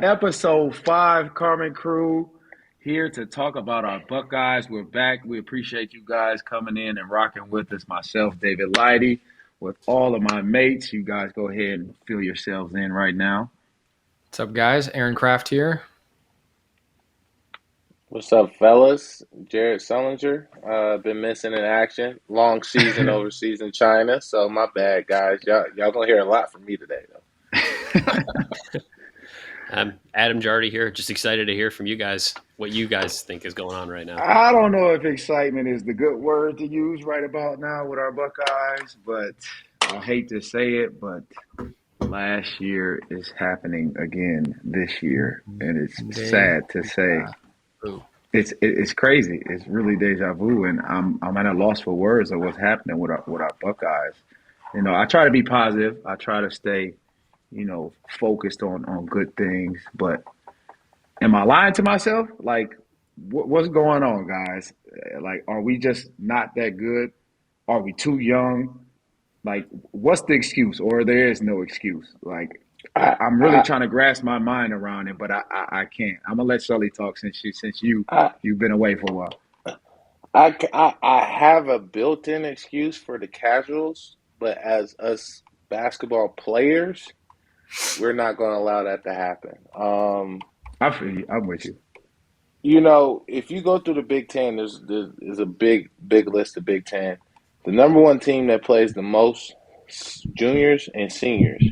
Episode 5, Carmen Crew, here to talk about our Buckeyes. We're back. We appreciate you guys coming in and rocking with us. Myself, David Lighty, with all of my mates. You guys go ahead and fill yourselves in right now. What's up, guys? Aaron Kraft here. What's up, fellas? Jared Sullinger. Been missing in action. Long season overseas in China, so my bad, guys. Y'all gonna hear a lot from me today, though. I'm Adam Jardy here. Just excited to hear from you guys what you guys think is going on right now. I don't know if excitement is the good word to use right about now with our Buckeyes, but I hate to say it, but last year is happening again this year, and it's sad to say. It's crazy. It's really deja vu, and I'm at a loss for words of what's happening with our Buckeyes. You know, I try to be positive. I try to stay, focused on good things. But am I lying to myself? Like, what's going on, guys? Like, are we just not that good? Are we too young? Like, what's the excuse? Or there is no excuse? Like, I'm really I, trying to grasp my mind around it, but I can't. I'm gonna let Sully talk since I, you've been away for a while. I have a built-in excuse for the casuals, but as us basketball players, we're not going to allow that to happen. I feel you. I'm with you. If you go through the Big Ten, there's a big list of Big Ten. The number one team that plays the most juniors and seniors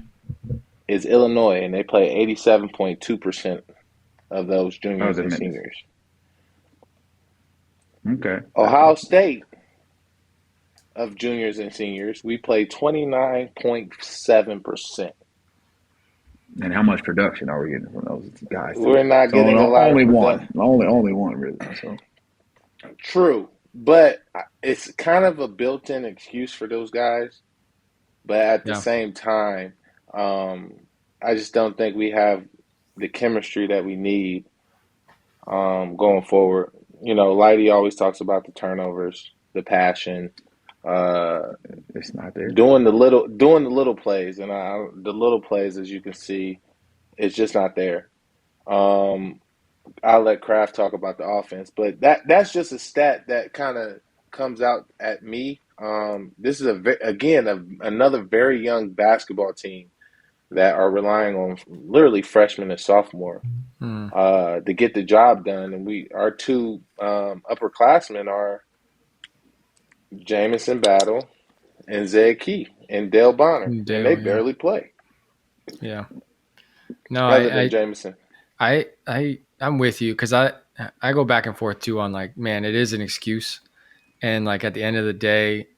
is Illinois, and they play 87.2% of those Oh, juniors the and minutes. seniors. Okay. Ohio State of juniors and seniors, we play 29.7%. And how much production are we getting from those guys We're today? not So getting a lot of only production. one, only one really. So True, but it's kind of a built-in excuse for those guys. But at the Yeah. same time, I just don't think we have the chemistry that we need going forward. Lighty always talks about the turnovers, the passion, uh, it's not there. doing the little plays, and the little plays, as you can see, it's just not there. Um, I'll let Kraft talk about the offense, but that's just a stat that kind of comes out at me. This is another very young basketball team that are relying on literally freshmen and sophomore Hmm. to get the job done, and our two upperclassmen are Jamison Battle and Zed Key and Dale Bonner, and they Dale, yeah. barely play Yeah. No, other than Jamison. I'm with you because I go back and forth too on like, man, it is an excuse. And like at the end of the day,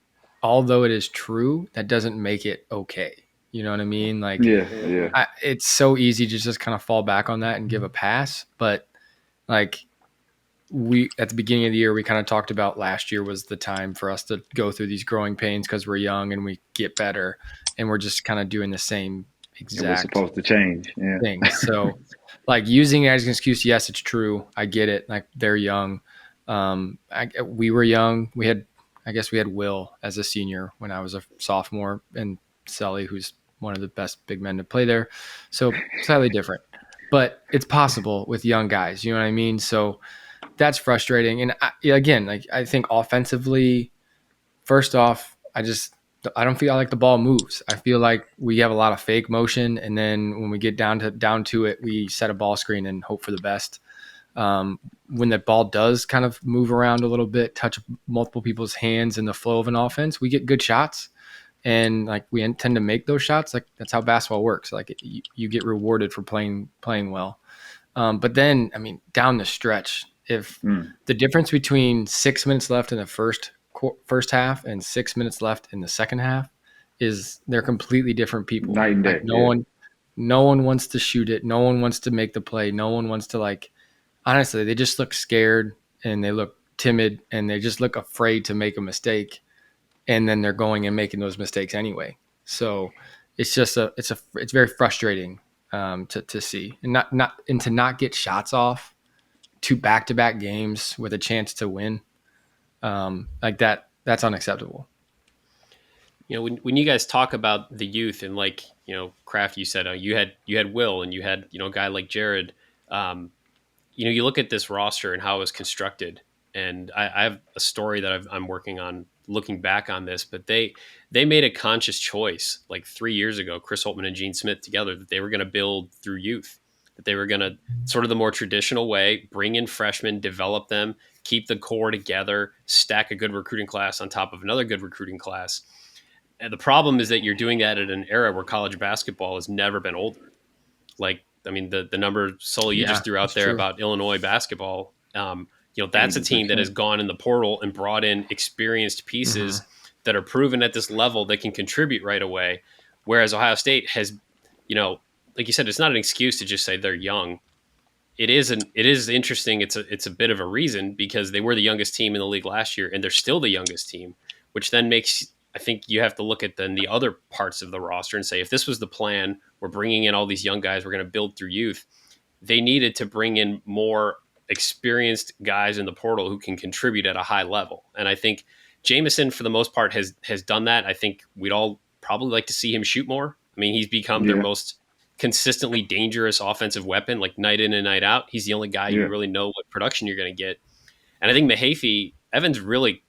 although it is true, that doesn't make it okay. You know what I mean? Like Yeah, Hmm. yeah. it's so easy to just kind of fall back on that and give a pass. But like we at the beginning of the year, we kind of talked about last year was the time for us to go through these growing pains because we're young and we get better. And we're just kind of doing the same It was exact supposed to change. Yeah. things. So like using it as an excuse, yes, it's true. I get it. Like they're young. We were young. I guess we had Will as a senior when I was a sophomore and Sully, who's one of the best big men to play there. So slightly different, but it's possible with young guys, you know what I mean? So that's frustrating. And again, like I think offensively, first off, I don't feel like the ball moves. I feel like we have a lot of fake motion, and then when we get down to it, we set a ball screen and hope for the best. When the ball does kind of move around a little bit, touch multiple people's hands in the flow of an offense, we get good shots, and like we intend to make those shots. Like that's how basketball works. Like you get rewarded for playing well. But then, I mean, down the stretch, if Mm. the difference between 6 minutes left in the first half and 6 minutes left in the second half is they're completely different people. Night and Like day. Yeah. no one wants to shoot it. No one wants to make the play. No one wants to like, honestly, they just look scared and they look timid and they just look afraid to make a mistake. And then they're going and making those mistakes anyway. So it's just it's very frustrating to see and to not get shots off 2 back-to-back games with a chance to win like that's unacceptable. When you guys talk about the youth and like, Kraft, you said you had Will and you had, a guy like Jared. Um, you look at this roster and how it was constructed, and I have a story that I'm working on looking back on this, but they made a conscious choice like 3 years ago, Chris Holtman and Gene Smith together, that they were going to build through youth, that they were going to sort of the more traditional way, bring in freshmen, develop them, keep the core together, stack a good recruiting class on top of another good recruiting class. And the problem is that you're doing that at an era where college basketball has never been older. Like, I mean, the number Sully you just threw out there true. about Illinois basketball, that's a team that has gone in the portal and brought in experienced pieces that are proven at this level that can contribute right away. Whereas Ohio State has, like you said, it's not an excuse to just say they're young. It is interesting. It's a bit of a reason because they were the youngest team in the league last year and they're still the youngest team, which then makes, I think you have to look at then the other parts of the roster and say, if this was the plan, we're bringing in all these young guys, we're going to build through youth. They needed to bring in more experienced guys in the portal who can contribute at a high level. And I think Jameson, for the most part, has done that. I think we'd all probably like to see him shoot more. I mean, he's become their most consistently dangerous offensive weapon, like night in and night out. He's the only guy you really know what production you're going to get. And I think Evan's really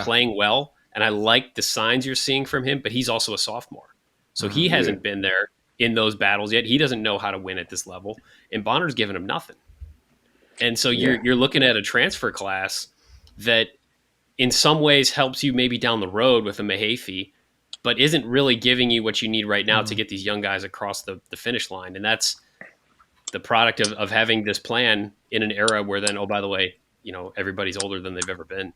playing well. And I like the signs you're seeing from him, but he's also a sophomore. So he hasn't been there in those battles yet. He doesn't know how to win at this level. And Bonner's giving him nothing. And so you're looking at a transfer class that in some ways helps you maybe down the road with a Mahaffey, but isn't really giving you what you need right now to get these young guys across the finish line. And that's the product of having this plan in an era where then, oh, by the way, everybody's older than they've ever been.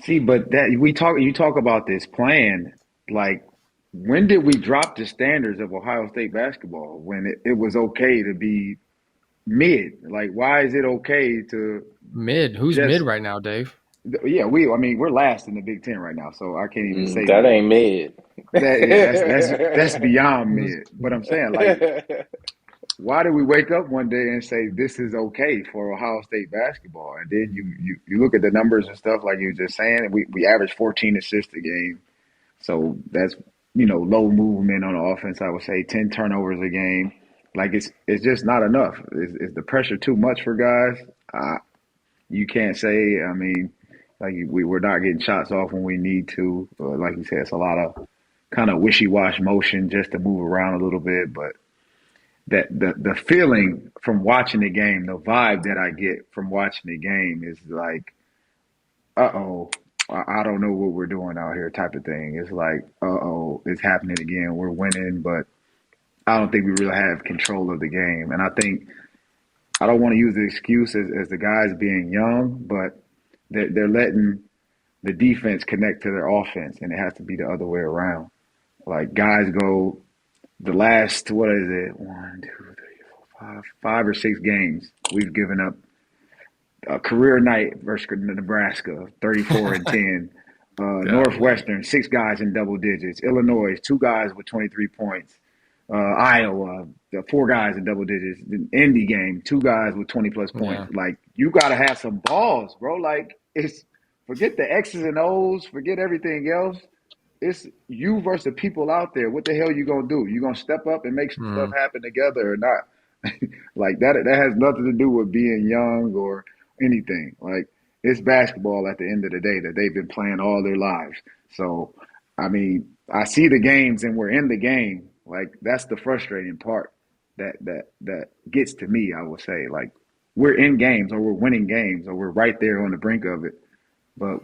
See, but you talk about this plan, like when did we drop the standards of Ohio State basketball when it was okay to be mid? Like, why is it okay to mid? Who's mid right now, Dave? Yeah, we're last in the Big Ten right now, so I can't even say that ain't mid. That's beyond mid. But I'm saying, like, why did we wake up one day and say this is okay for Ohio State basketball? And then you look at the numbers and stuff like you were just saying, and we average 14 assists a game. So that's, low movement on the offense, I would say, 10 turnovers a game. Like it's just not enough. Is the pressure too much for guys? You can't say, I mean, like we're not getting shots off when we need to. Like you said, it's a lot of kind of wishy-washy motion just to move around a little bit, but that the feeling from watching the game, the vibe that I get from watching the game is like, I don't know what we're doing out here type of thing. It's like, it's happening again. We're winning, but I don't think we really have control of the game. And I think I don't want to use the excuse as the guys being young, but they're letting the defense connect to their offense, and it has to be the other way around. Like guys go the last, 1, 2, 3, 4, 5 or 6 games, we've given up a career night versus Nebraska, 34-10. Northwestern, 6 guys in double digits. Illinois, 2 guys with 23 points. Iowa, 4 guys in double digits. The Indy game, 2 guys with 20-plus points. Yeah. Like, you got to have some balls, bro. Like, forget the X's and O's, forget everything else. It's you versus the people out there. What the hell you going to do? You going to step up and make some stuff happen together or not? Like, that has nothing to do with being young or anything. Like, it's basketball at the end of the day that they've been playing all their lives. So, I mean, I see the games and we're in the game. Like, that's the frustrating part that gets to me, I would say. Like, we're in games or we're winning games or we're right there on the brink of it. But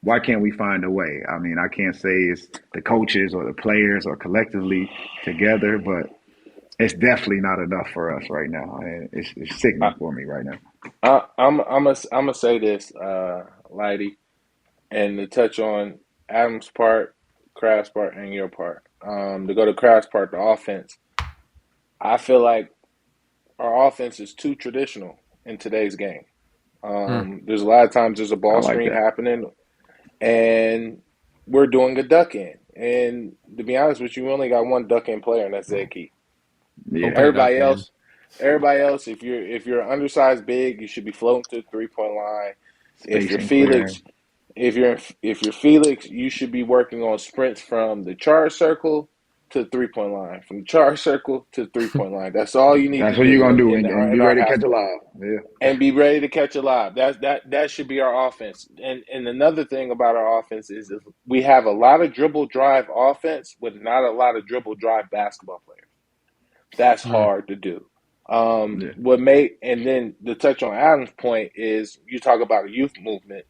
why can't we find a way? I mean, I can't say it's the coaches or the players or collectively together, but it's definitely not enough for us right now. And it's sickening for me right now. I'm gonna say this, Lighty, and to touch on Adam's part, Kraft's part, and your part. To go to Kraft's part, the offense. I feel like our offense is too traditional in today's game. There's a lot of times there's a ball screen happening, and we're doing a duck in. And to be honest with you, we only got one duck in player, and that's Zed Key. Yeah. Everybody else, if you're an undersized big, you should be floating to the 3-point line. If you're if you're Felix, you should be working on sprints from the charge circle to the 3-point line, from the charge circle to the 3-point line. That's all you need to That's what you're do gonna do, and in be our ready to half catch a court, live. Yeah. and be ready to catch a lob. That should be our offense. And another thing about our offense is we have a lot of dribble drive offense with not a lot of dribble drive basketball players. That's hard to do. Yeah. And then to touch on Adam's point is you talk about a youth movement.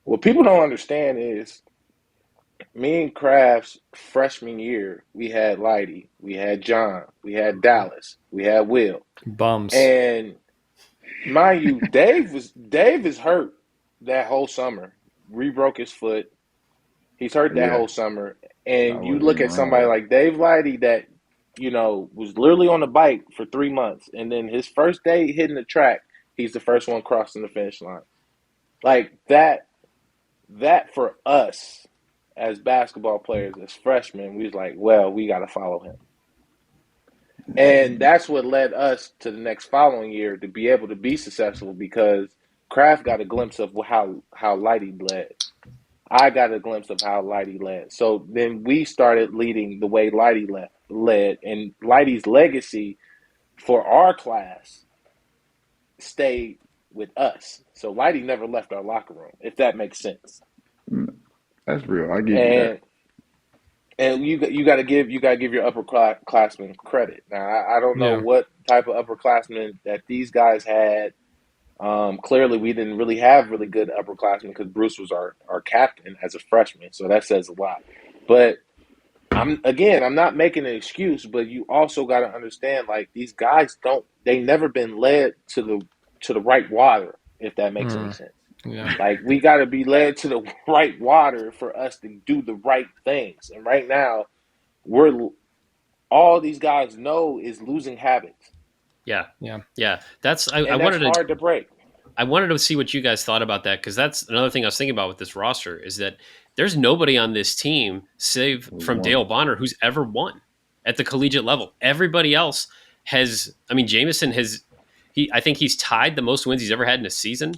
What people don't understand is me and Kraft's freshman year, we had Lighty, we had John, we had Dallas, we had Will. Bums. And mind you, Dave is hurt that whole summer. Re-broke his foot. He's hurt that Yeah. whole summer. I And you wasn't look even at somebody around. like Dave Lighty that, was literally on the bike for 3 months. And then his first day hitting the track, he's the first one crossing the finish line. Like that for us as basketball players, as freshmen, we was like, well, we got to follow him. And that's what led us to the next following year to be able to be successful because Kraft got a glimpse of how Lighty led. I got a glimpse of how Lighty led. So then we started leading the way Lighty led. And Lighty's legacy for our class stayed with us. So Lighty never left our locker room, if that makes sense. That's real. I give you that. And you got to give your upperclassmen credit. Now I don't know what type of upperclassmen that these guys had. Clearly, we didn't really have really good upperclassmen because Bruce was our captain as a freshman, so that says a lot. But I'm not making an excuse, but you also got to understand, like these guys they never been led to the right water, if that makes any sense. Yeah. Like we got to be led to the right water for us to do the right things. And right now, all these guys know is losing habits. Yeah. That's hard to break. I wanted to see what you guys thought about that because that's another thing I was thinking about with this roster is that there's nobody on this team, save from Dale Bonner, who's ever won at the collegiate level. Everybody else has. I mean, Jameson has. I think he's tied the most wins he's ever had in a season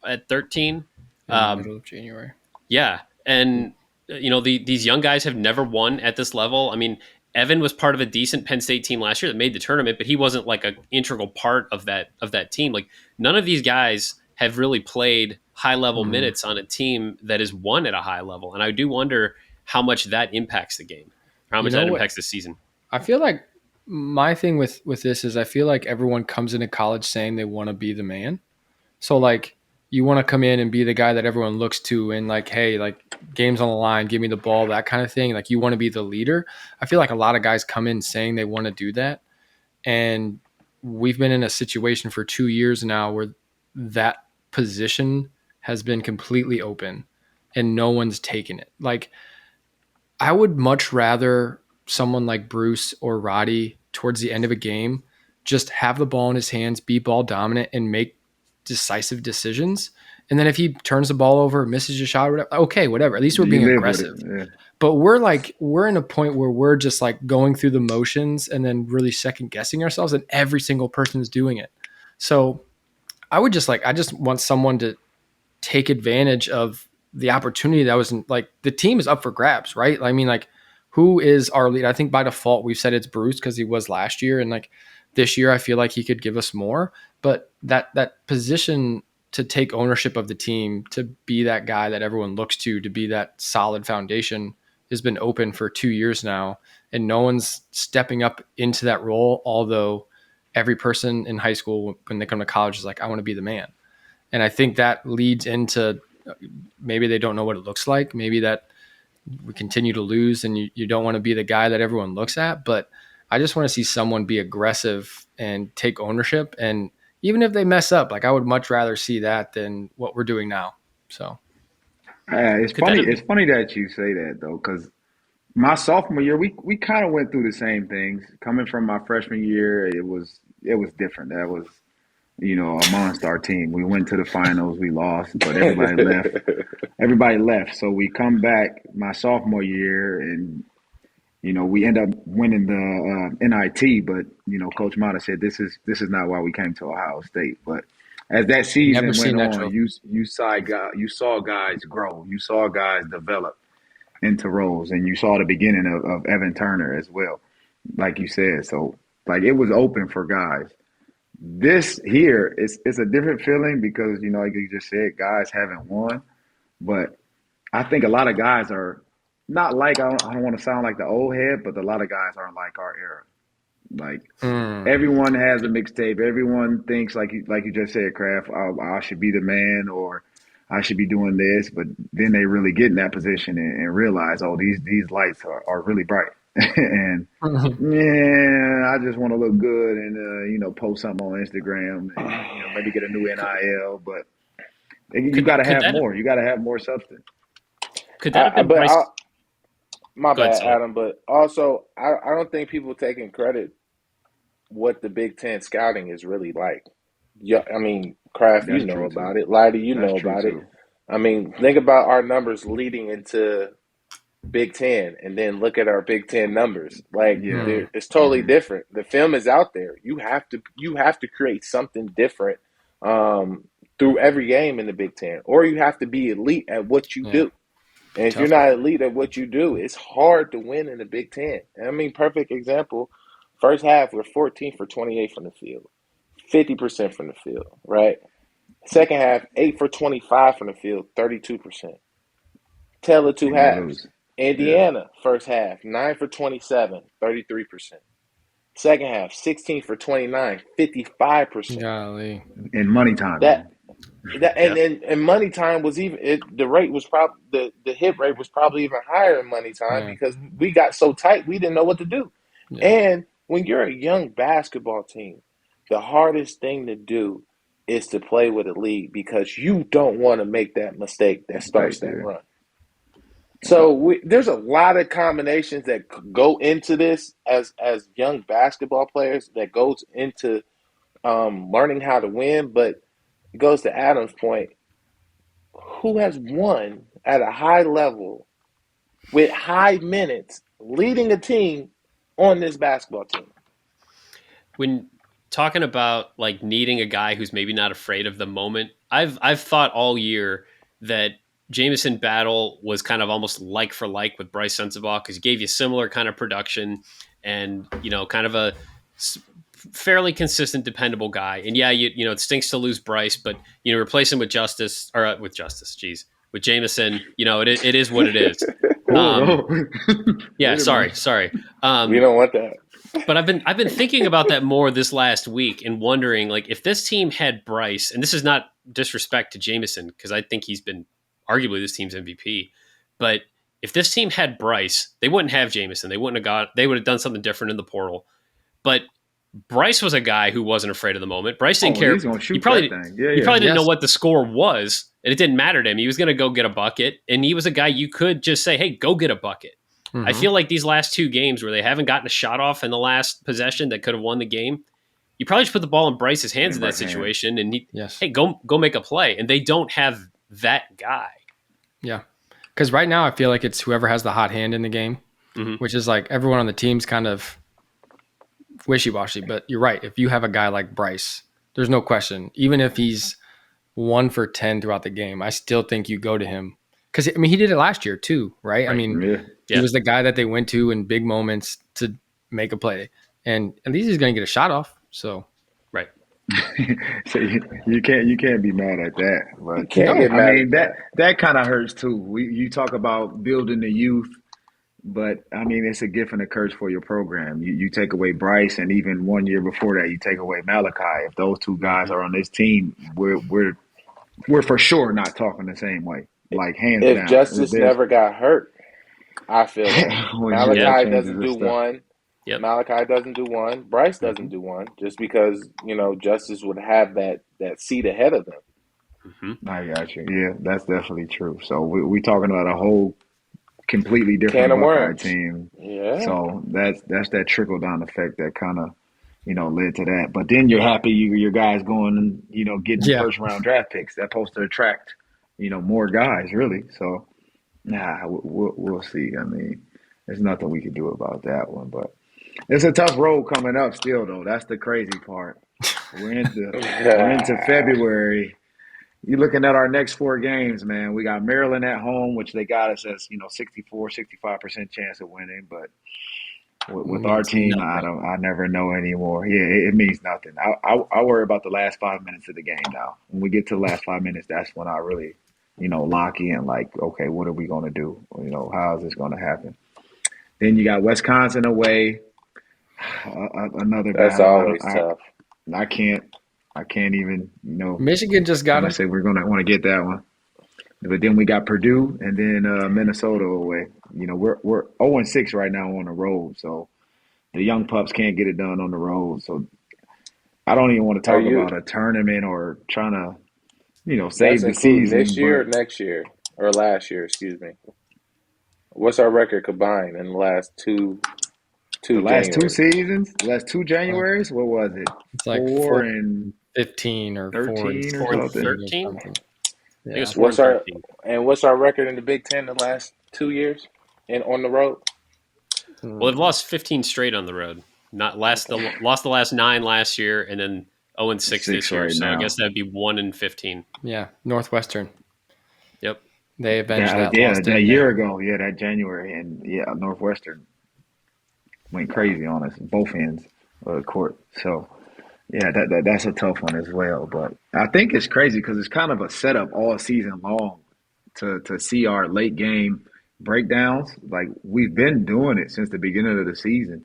at 13. In the middle of January. Yeah, and these young guys have never won at this level. I mean, Evan was part of a decent Penn State team last year that made the tournament, but he wasn't like an integral part of that team. Like none of these guys have really played high level minutes on a team that has won at a high level, and I do wonder how much that impacts the game, how much that impacts the season. I feel like my thing with this is I feel like everyone comes into college saying they want to be the man. So like you want to come in and be the guy that everyone looks to and like, hey, like game's on the line, give me the ball, that kind of thing. Like you want to be the leader. I feel like a lot of guys come in saying they want to do that. And we've been in a situation for 2 years now where that position has been completely open and no one's taken it. Like I would much rather someone like Bruce or Roddy towards the end of a game just have the ball in his hands, be ball dominant and make decisive decisions. And then if he turns the ball over, misses a shot, or whatever, okay, whatever. At least we're being aggressive. Yeah. But we're in a point where we're just like going through the motions and then really second guessing ourselves, and every single person is doing it. So I just want someone to take advantage of the opportunity that was like the team is up for grabs, right? I mean, like who is our lead? I think by default we've said it's Bruce because he was last year, and like this year I feel like he could give us more. But that position to take ownership of the team, to be that guy that everyone looks to be that solid foundation, has been open for 2 years now, and no one's stepping up into that role. Although every person in high school, when they come to college, is like, I want to be the man. And I think that leads into maybe they don't know what it looks like. Maybe that we continue to lose and you don't want to be the guy that everyone looks at. But I just want to see someone be aggressive and take ownership. And even if they mess up, like I would much rather see that than what we're doing now. So it's funny. It's funny that you say that though, because my sophomore year, we kind of went through the same things. Coming from my freshman year, it was different. That was, amongst our team. We went to the finals, we lost, but everybody left. Everybody left. So we come back my sophomore year, and we end up winning the NIT. But Coach Mata said this is not why we came to Ohio State. But as that season Never seen went that on, trophy. you saw guys grow, you saw guys develop into roles, and you saw the beginning of Evan Turner as well, like you said. So like it was open for guys. This here is it's a different feeling because like you just said, guys haven't won, but I think a lot of guys are not like I don't want to sound like the old head, but a lot of guys aren't like our era. Like everyone has a mixtape. Everyone thinks like you just said, Kraft. I should be the man, or I should be doing this. But then they really get in that position and realize, oh, these lights are really bright, and yeah, I just want to look good and post something on Instagram and maybe get a new NIL. But you got to Could have that more. You got to have more substance. could that have been But Bryce? my Go ahead, bad, Sully. Adam. But also, I don't think people taking credit what the Big Ten scouting is really like. Yeah, I mean, Kraft, you That's know true too. about it. Lighty, you That's know true about it. too. I mean, think about our numbers leading into Big Ten, and then look at our Big Ten numbers. Like, Yeah. it's totally different. The film is out there. You have to create something different through every game in the Big Ten, or you have to be elite at what you do. And if you're Tough. not elite at what you do, it's hard to win in the Big Ten. And I mean, perfect example. First half, we're 14 for 28 from the field, 50% from the field, right? Second half, 8 for 25 from the field, 32%. Tell the two And you halves. lose. Yeah. Indiana, first half, 9 for 27, 33%. Second half, 16 for 29, 55%. Golly. In money time, That though. and money time was the rate was probably the hit rate was probably even higher in money time Yeah. because we got so tight we didn't know what to do. Yeah. And when you're a young basketball team, the hardest thing to do is to play with a lead because you don't want to make that mistake that starts that run. So there's a lot of combinations that go into this as young basketball players that goes into learning how to win. But it goes to Adam's point. Who has won at a high level with high minutes leading a team on this basketball team? When talking about like needing a guy who's maybe not afraid of the moment, I've thought all year that Jamison Battle was kind of almost like for like with Bryce Sensabaugh because he gave you similar kind of production and kind of a fairly consistent, dependable guy. And yeah, it stinks to lose Bryce, but replace him with with Jamison. It is what it is. Yeah, sorry. We don't want that. But I've been thinking about that more this last week and wondering, like, if this team had Bryce, and this is not disrespect to Jamison because I think he's been arguably this team's MVP, but if this team had Bryce, they wouldn't have Jamison. They would have done something different in the portal. But Bryce was a guy who wasn't afraid of the moment. Bryce didn't care. He's gonna shoot He probably that thing. Yeah. didn't know what the score was, and it didn't matter to him. He was going to go get a bucket, and he was a guy you could just say, "Hey, go get a bucket." Mm-hmm. I feel like these last two games where they haven't gotten a shot off in the last possession that could have won the game, you probably just put the ball in Bryce's hands in that situation, and hey, go make a play. And they don't have that guy. Yeah, because right now I feel like it's whoever has the hot hand in the game, which is like everyone on the team's kind of wishy-washy. But you're right. If you have a guy like Bryce, there's no question. Even if he's 1 for 10 throughout the game, I still think you go to him. Because, I mean, he did it last year too, right? I mean, he was the guy that they went to in big moments to make a play. And at least he's going to get a shot off. So, right. So you can't be mad at that. But you can't get mad. I mean, that kind of hurts too. You talk about building the youth, but I mean, it's a gift and a curse for your program. You take away Bryce, and even 1 year before that, you take away Malachi. If those two guys are on this team, we're for sure not talking the same way. Like hands down. If Justice never got hurt, I feel like Malachi doesn't do one. Yep. Malachi doesn't do one. Bryce doesn't do one. Just because Justice would have that seat ahead of them. I got you. Yeah, that's definitely true. So we talking about a whole completely different Buckeye team. Yeah. So that's that trickle down effect that kind of led to that. But then you're happy your guys going and getting first round draft picks. That's supposed to attract more guys, really. So, we'll see. I mean, there's nothing we can do about that one. But it's a tough road coming up still, though. That's the crazy part. We're into February. You're looking at our next 4 games, man. We got Maryland at home, which they got us as 64, 65% chance of winning. But with our Means team, nothing. I never know anymore. Yeah, it means nothing. I worry about the last 5 minutes of the game now. When we get to the last 5 minutes, that's when I really, lock in. Like, okay, what are we gonna do? How is this gonna happen? Then you got Wisconsin away, another That's battle. always tough. I can't, I can't even. Michigan just got I'm gonna them. say we're gonna want to get that one. But then we got Purdue and then Minnesota away. We're 0-6 right now on the road, so the young pups can't get it done on the road. So I don't even want to Are talk you? about a tournament or trying to, That's save the including season. this year or But next year or last year? Excuse me. What's our record combined in the last two Januaries? the last two Like Januaries, what was it? it's like 4 and 4-15 or 13 or 4 and 4-16 something. or 13. I something. think it's Yeah. 4 and 13. What's our record in the Big Ten the last 2 years and on the road? Well, they've Mm, lost 15 straight on the road. Not last the lost the last 9 last year, and then 0 and 6 6 this year. right So I guess now. that'd be 1 and 15. yeah. Northwestern. Yep. They avenged That that loss, that didn't they? year ago, yeah, that January, and yeah, Northwestern went crazy on us, both ends of the court. So yeah, that's a tough one as well. But I think it's crazy because it's kind of a setup all season long to see our late game breakdowns. Like we've been doing it since the beginning of the season,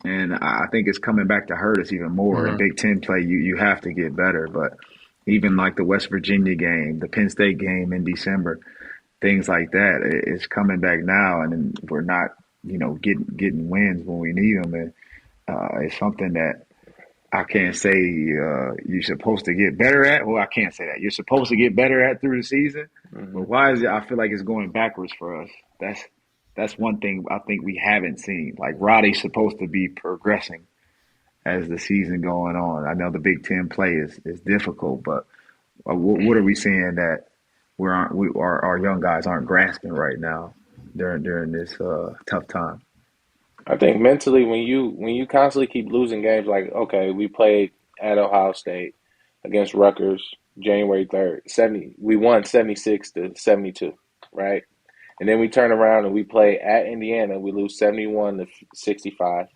and I think it's coming back to hurt us even more. In Hmm. Big Ten play, you have to get better. But even like the West Virginia game, the Penn State game in December, things like that, it's coming back now, and then we're not, getting wins when we need them. And it's something that I can't say you're supposed to get better at. Well, I can't say that. You're supposed to get better at through the season, but Hmm. why is it? I feel like it's going backwards for us. That's one thing I think we haven't seen. Like Roddy's supposed to be progressing as the season going on. I know the Big Ten play is difficult, but what are we seeing that our young guys aren't grasping right now during this tough time? I think mentally, when you constantly keep losing games, like okay, we played at Ohio State against Rutgers January 3rd, 70. We won 76-72, right? And then we turn around and we play at Indiana, we lose 71-65.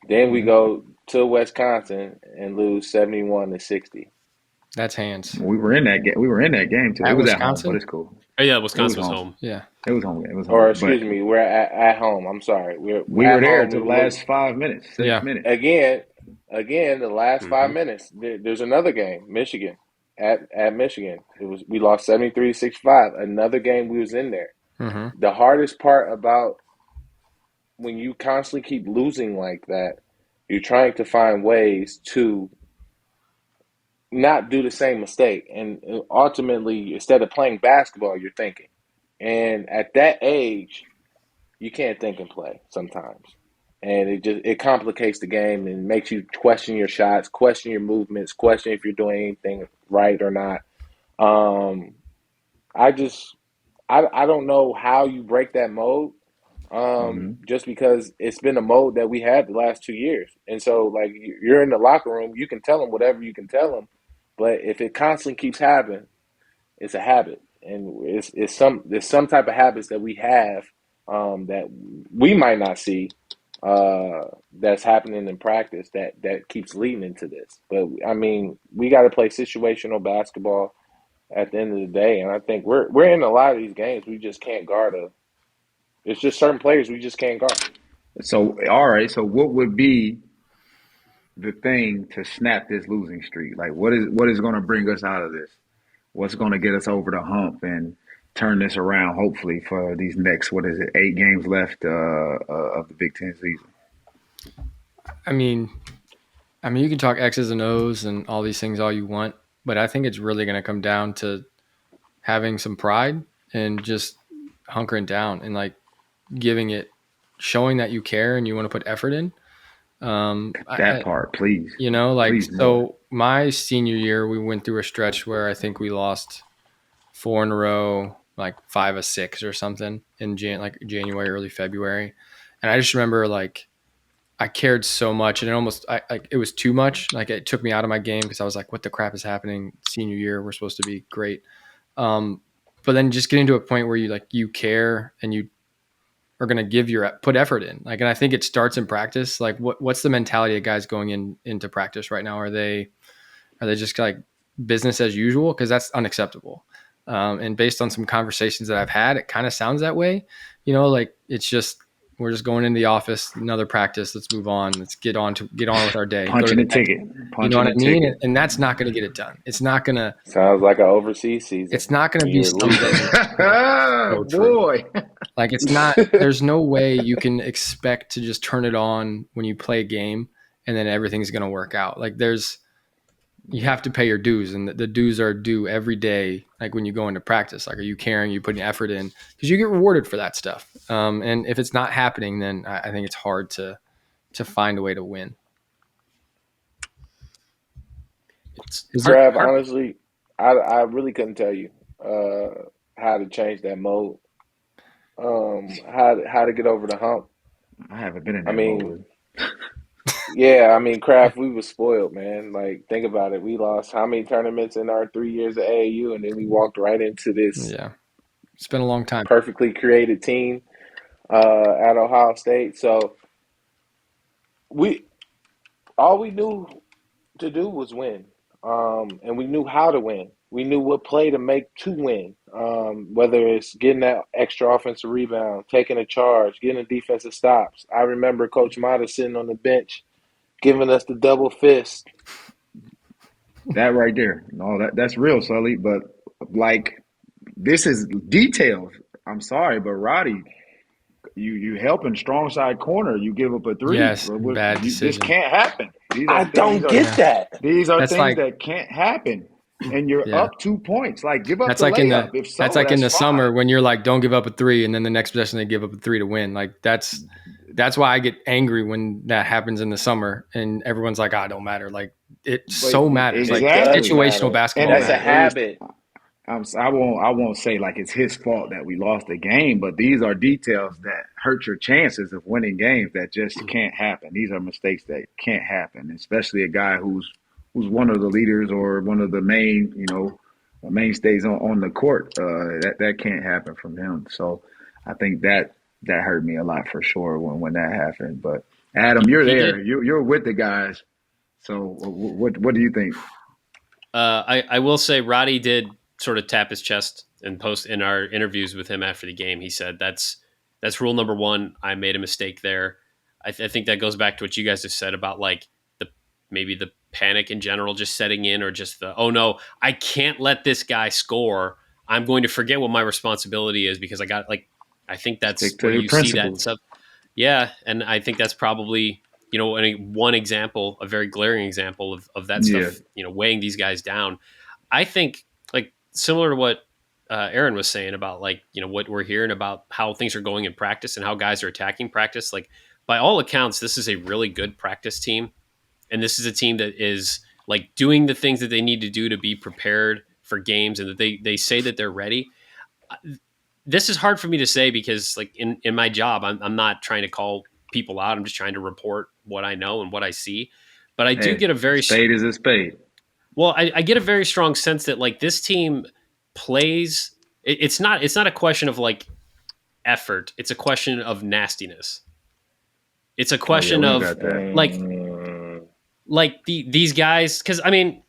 Then we Hmm. go to Wisconsin and lose 71-60. That's hands. We were in that game. We were in that game too. It At was at home, but Wisconsin? it's cool. Oh yeah, It was Wisconsin was home. home. Yeah. It was home game. It was Or home. But excuse me, we're at home. I'm sorry. We're we were at there home to the and we lose. last 5 minutes, six Yeah. minutes. Again, the last five Hmm. minutes. There's another game, Michigan at Michigan. We lost 73-65. Another game we was in there. Hmm. The hardest part about when you constantly keep losing like that, you're trying to find ways to not do the same mistake. And ultimately, instead of playing basketball, you're thinking. And at that age, you can't think and play sometimes. And it complicates the game and makes you question your shots, question your movements, question if you're doing anything right or not. Um, I just I don't know how you break that mode. Hmm. Just because it's been a mode that we had the last 2 years, and so like you're in the locker room, you can tell them whatever you can tell them, but if it constantly keeps happening, it's a habit, and there's some type of habits that we have that we might not see that's happening in practice that keeps leading into this. But I mean, we got to play situational basketball at the end of the day, and I think we're in a lot of these games. We just can't guard a. It's just certain players we just can't guard. So all right. So what would be the thing to snap this losing streak? Like what is going to bring us out of this? What's going to get us over the hump and turn this around? Hopefully for these next, what is it, 8 games left of the Big Ten season. I mean, you can talk X's and O's and all these things all you want, but I think it's really going to come down to having some pride and just hunkering down and like giving it, showing that you care and you want to put effort in. That part, please, Like, please more. so my senior year, we went through a stretch where I think we lost 4 in a row, like 5 of 6 or something in January, early February. And I just remember like I cared so much, and it was too much. Like it took me out of my game because I was like, "What the crap is happening?" Senior year, we're supposed to be great, but then just getting to a point where you care and you are going to put effort in. Like, and I think it starts in practice. Like, what's the mentality of guys going into practice right now? Are they just like business as usual? Because that's unacceptable. And based on some conversations that I've had, it kind of sounds that way. Like it's just we're just going into the office, another practice. Let's move on. Let's get on with our day. Punching the ticket. You know what I mean? And that's not going to get it done. It's not going to. Sounds like an overseas season. It's not going to be something. Oh, boy. Like it's not. There's no way you can expect to just turn it on when you play a game and then everything's going to work out. Like you have to pay your dues, and the dues are due every day. Like when you go into practice, like, are you caring? You putting effort in because you get rewarded for that stuff. And if it's not happening, then I think it's hard to find a way to win. Trav, honestly, I really couldn't tell you how to change that mode. How to get over the hump. I haven't been in that mode. Yeah, I mean, Kraft, we was spoiled, man. Like, think about it. We lost how many tournaments in our 3 years at AAU, and then we walked right into this. Yeah, it's been a long time. Perfectly created team at Ohio State. So all we knew to do was win, and we knew how to win. We knew what play to make to win, whether it's getting that extra offensive rebound, taking a charge, getting a defensive stops. I remember Coach Mata sitting on the bench giving us the double fist. That right there. No, that's real, Sully. But, like, this is details. I'm sorry, but Roddy, you helping strong side corner. You give up a three. Yes, bad decision. This can't happen. I don't get that. These are things that can't happen. And you're up 2 points. Like, give up that's the like layup. That's like in the summer when you're like, don't give up a three, and then the next possession they give up a three to win. Like that's why I get angry when that happens in the summer, and everyone's like, it don't matter. Like it so matters. Exactly. Like situational basketball. And that's a habit. I won't say like it's his fault that we lost the game, but these are details that hurt your chances of winning games that just can't happen. These are mistakes that can't happen, especially a guy who's one of the leaders or one of the mainstays on the court. That can't happen from him. So I think that hurt me a lot for sure when that happened. But Adam, you're there. You're with the guys. So what do you think? I will say Roddy did sort of tap his chest and post in our interviews with him after the game. He said that's rule number one. I made a mistake there. I think that goes back to what you guys have said about like maybe the panic in general just setting in, or just oh no, I can't let this guy score. I'm going to forget what my responsibility is because I think that's where you see that stuff. Yeah. And I think that's probably, one example, a very glaring example of that stuff, weighing these guys down. I think like similar to what Aaron was saying about what we're hearing about how things are going in practice and how guys are attacking practice. Like by all accounts, this is a really good practice team. And this is a team that is like doing the things that they need to do to be prepared for games, and that they say that they're ready. This is hard for me to say because like in my job, I'm not trying to call people out. I'm just trying to report what I know and what I see. But I do get a very spade is a spade. Well, I get a very strong sense that like this team plays. It's not a question of like effort. It's a question of nastiness. It's a question of like these guys, because I mean,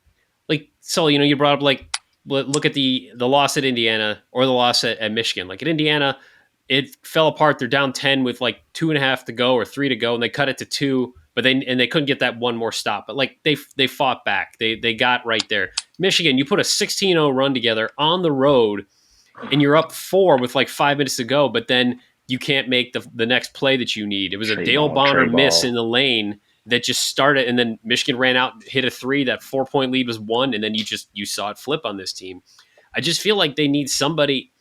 like Sully, you brought up like look at the loss at Indiana or the loss at Michigan. Like at Indiana, it fell apart. They're down 10 with like 2.5 to go or 3 to go, and they cut it to 2. But they couldn't get that one more stop. But like they fought back. They got right there. Michigan, you put a 16-0 run together on the road, and you're up 4 with like 5 minutes to go. But then you can't make the next play that you need. It was a Dale Bonner miss in the lane that just started, and then Michigan ran out, hit a 3. That 4-point lead was 1, and then you saw it flip on this team. I just feel like they need somebody.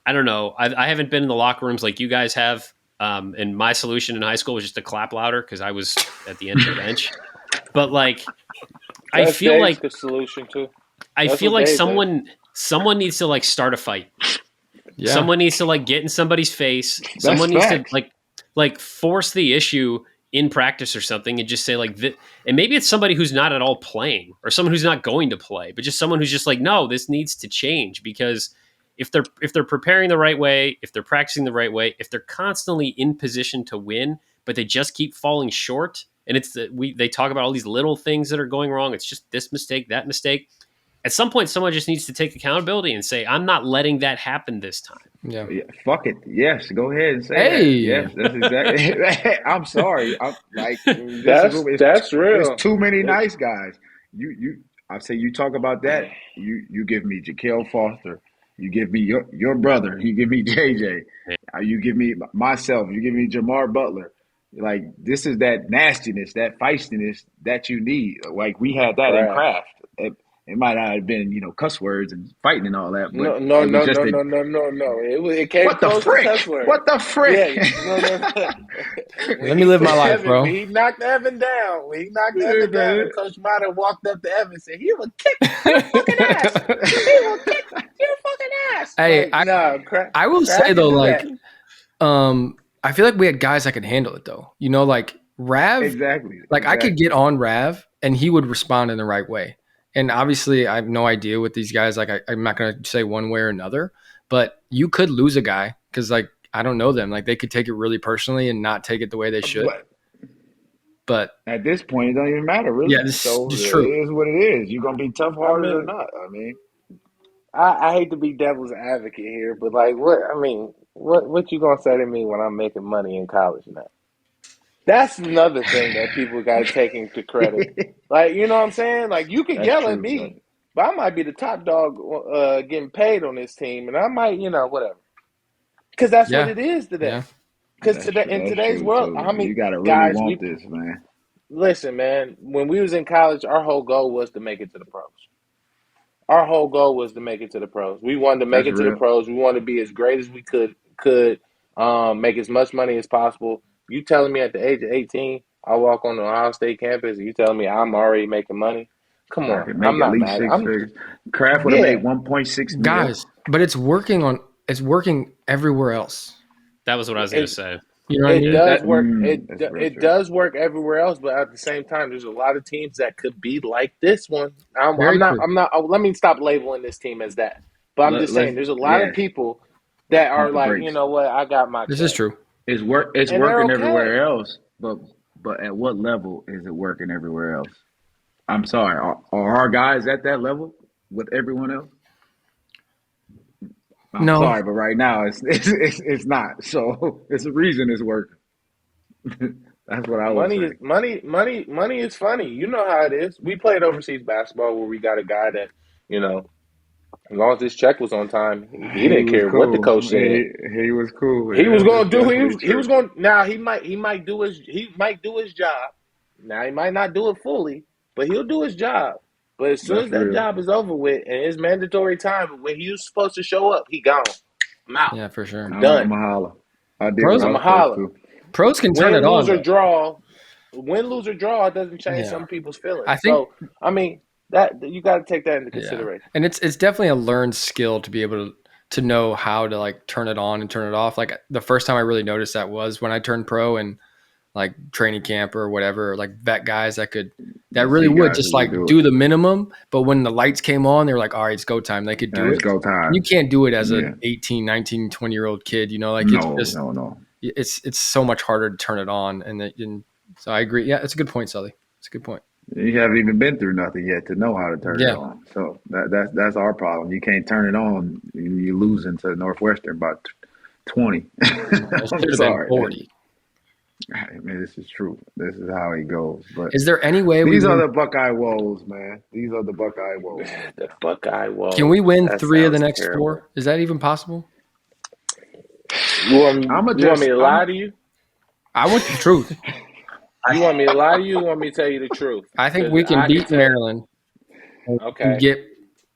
I don't know. I haven't been in the locker rooms like you guys have, and my solution in high school was just to clap louder because I was at the end of the bench. But like, I feel like the solution too. I feel like someone needs to like start a fight. Yeah. Someone needs to like get in somebody's face. Someone needs to like force the issue in practice or something and just say like, and maybe it's somebody who's not at all playing or someone who's not going to play, but just someone who's just like, no, this needs to change, because if they're preparing the right way, if they're practicing the right way, if they're constantly in position to win, but they just keep falling short, and they talk about all these little things that are going wrong. It's just this mistake, that mistake. At some point, someone just needs to take accountability and say, I'm not letting that happen this time. Yeah. Fuck it. Yes, go ahead and say Hey. that. Yes, that's exactly. I'm sorry. I'm like, That's real. There's too many nice guys. I say you talk about that. You give me Jaquel Foster. You give me your brother. You give me JJ. You give me myself. You give me Jamar Butler. Like, this is that nastiness, that feistiness that you need. Like, we had that in craft. It might not have been, cuss words and fighting and all that. But no. It came what the close frick? to cuss words. What the frick? Yeah, Let me live my life, Evan, bro. When he knocked Evan down, and Coach Mata walked up to Evan and said, he will kick your fucking ass. He will kick your fucking ass. Hey, I will say, though, like, I feel like we had guys that could handle it, though. Like Rav. Exactly. Like, I could get on Rav, and he would respond in the right way. And obviously, I have no idea with these guys. Like, I'm not going to say one way or another, but you could lose a guy because, like, I don't know them. Like, they could take it really personally and not take it the way they should. But at this point, it don't even matter, really. Yeah, this is true. It is what it is. You're going to be tough-hearted or not. I mean, I hate to be devil's advocate here, but, like, what you going to say to me when I'm making money in college now? That's another thing that people got to take into credit. Like, you know what I'm saying? Like, you can yell at me, but I might be the top dog getting paid on this team, and I might, whatever. Because that's what it is today. Because in today's world, how many you gotta really guys want this, man? Listen, man, when we was in college, our whole goal was to make it to the pros. Our whole goal was to make it to the pros. We wanted to make it to the pros. We wanted to be as great as we could make as much money as possible. You telling me at the age of 18, I walk on the Ohio State campus, and you telling me I'm already making money? Come on, I'm not mad. Kraft would have made 1.6 guys, but it's working everywhere else. That was what I was going to say. You know what I mean? Does work. It does work everywhere else, but at the same time, there's a lot of teams that could be like this one. I'm not. Let me stop labeling this team as that. But I'm just saying, there's a lot of people that are like, you know what? I got my. This is true. It's working everywhere else, but at what level is it working everywhere else? I'm sorry. Are our guys at that level with everyone else? I'm sorry, but right now it's not. So it's a reason it's working. That's what I would say. Money is funny. You know how it is. We played overseas basketball where we got a guy that, as long as his check was on time, he didn't care what the coach said. He was cool. He was going to do. He was going. Now he might do his job. Now he might not do it fully, but he'll do his job. But as soon as that job is over with and it's mandatory time, when he was supposed to show up, he gone. I'm out. Yeah, for sure. I'm done. I'm a holler. Pros can turn it on. Win, lose, or draw, it doesn't change some people's feelings. I think. So, I mean, that you got to take that into consideration. And it's definitely a learned skill to be able to know how to like turn it on and turn it off. Like the first time I really noticed that was when I turned pro and like training camp or whatever, like vet guys that really would just like do the minimum. But when the lights came on, they were like, all right, it's go time. They could do it. It's go time. You can't do it as an 18, 19, 20-year-old kid, like no. It's so much harder to turn it on. And so I agree. Yeah, it's a good point, Sully. It's a good point. You haven't even been through nothing yet to know how to turn it on. So that's our problem. You can't turn it on. You lose into Northwestern by 20. I'm sorry. 40. I mean, this is true. This is how it goes. But is there any way these are the Buckeye woes, man? These are the Buckeye woes. The Buckeye woes. Can we win 3 of the next 4? Is that even possible? You want me to lie to you? I want the truth. You want me to lie to you? Or want me to tell you the truth? I think we can beat Maryland. Okay.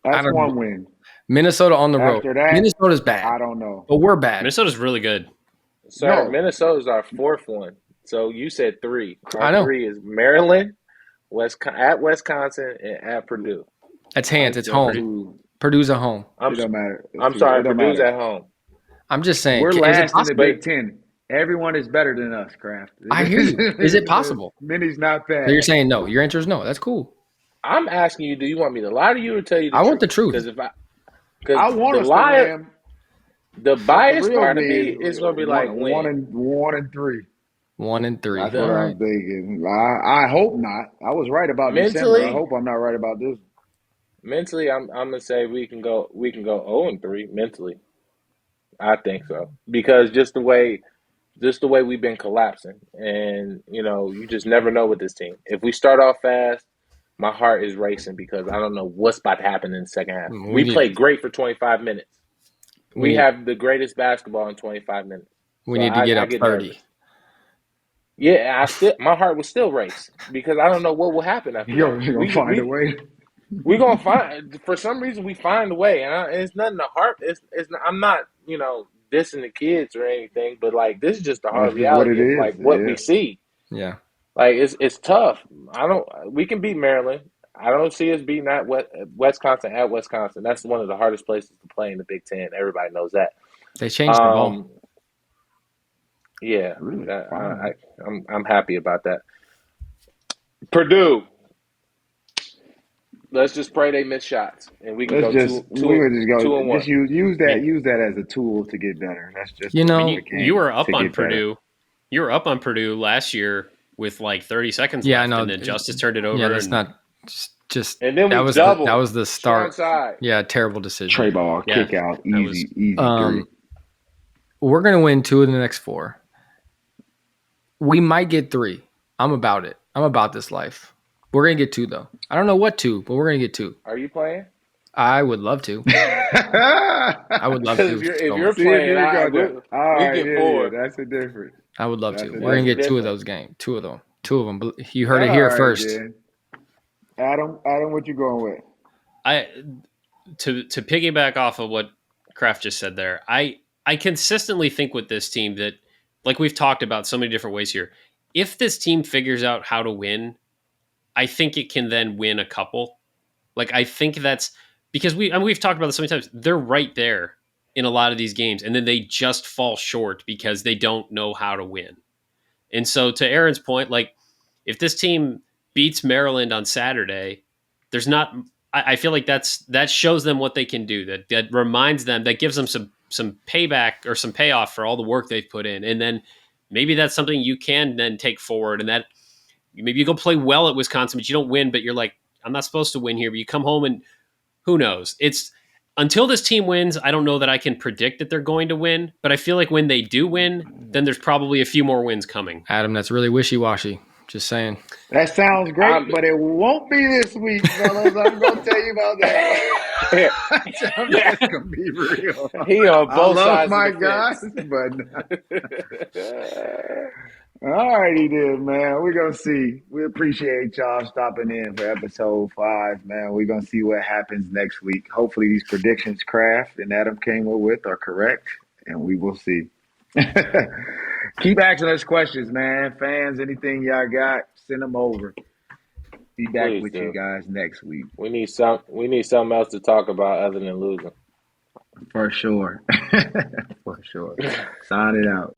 That's one win. Minnesota on the road. Minnesota's bad. I don't know. But we're bad. Minnesota's really good. Sir, Minnesota's our 4th one. So you said 3. I know. 3 is Maryland, at Wisconsin, and at Purdue. That's hands. It's home. Purdue's at home. I'm it don't matter. I'm sorry, Purdue's at home. I'm just saying. We're last in the Big Ten. Everyone is better than us, Kraft. I hear you. Is it possible? Minnie's not bad. So you're saying no. Your answer is no. That's cool. I'm asking you, do you want me to lie to you or tell you the I truth? want the truth. Because I want the us to liar, win. the biased Real part of me me is going to be like, one win. and 3. 1 and 3. That's All what right. I'm thinking. I hope not. I was right about December. I hope I'm not right about this. Mentally, I'm gonna say we can go 0-3 mentally. I think so because just the way we've been collapsing, and you just never know with this team. If we start off fast, my heart is racing because I don't know what's about to happen in the second half. We played great for 25 minutes. We have the greatest basketball in 25 minutes. We need to get up 30. Nervous. Yeah, my heart will still race because I don't know what will happen after that. You're gonna find a way. We're gonna find, for some reason, we find a way, and it's nothing to heart. I'm not, dissing the kids or anything, but like this is just the hard reality of like what we see. Yeah, like it's tough. We can beat Maryland. I don't see us beating Wisconsin at Wisconsin. That's one of the hardest places to play in the Big Ten. Everybody knows that. they changed the ball. Yeah, Really? I'm happy about that. Purdue. Let's just pray they miss shots, and we can Use that. And, Use that as a tool to get better. That's just you were up on Purdue. Better. You were up on Purdue last year with like 30 seconds left, and then Justice turned it over. Yeah, that's not just. And then that was the start. Side. Yeah, terrible decision. Tray ball, kick out, easy 3. We're gonna win 2 of the next 4. We might get 3. I'm about it. I'm about this life. We're going to get 2, though. I don't know what 2, but we're going to get 2. Are you playing? I would love to. I would love to. If you're playing, we get 4. That's a difference. I would love to. We're going to get 2 of those games. 2 of them. 2 of them. You heard it here first. Again. Adam, what you going with? To piggyback off of what Kraft just said there, I consistently think with this team that, like we've talked about so many different ways here, if this team figures out how to win, I think it can then win a couple. Like, I think that's because we've talked about this so many times. They're right there in a lot of these games, and then they just fall short because they don't know how to win. And so, to Aaron's point, like, if this team beats Maryland on Saturday, there's not. I feel like that shows them what they can do. That reminds them, that gives them some payback or some payoff for all the work they've put in, and then maybe that's something you can then take forward, and that. Maybe you go play well at Wisconsin, but you don't win, but you're like, I'm not supposed to win here. But you come home and who knows? It's until this team wins, I don't know that I can predict that they're going to win, but I feel like when they do win, then there's probably a few more wins coming. Adam, that's really wishy-washy. Just saying. That sounds great, but it won't be this week, fellas. I'm going to tell you about that. That's going to be real. He on both sides my of the guys, but all righty then, man. We're going to see. We appreciate y'all stopping in for episode 5, man. We're going to see what happens next week. Hopefully these predictions Kraft and Adam came up with are correct, and we will see. Keep asking us questions, man. Fans, anything y'all got, send them over. Be back with you guys next week. We need something else to talk about other than losing. For sure. For sure. Sign it out.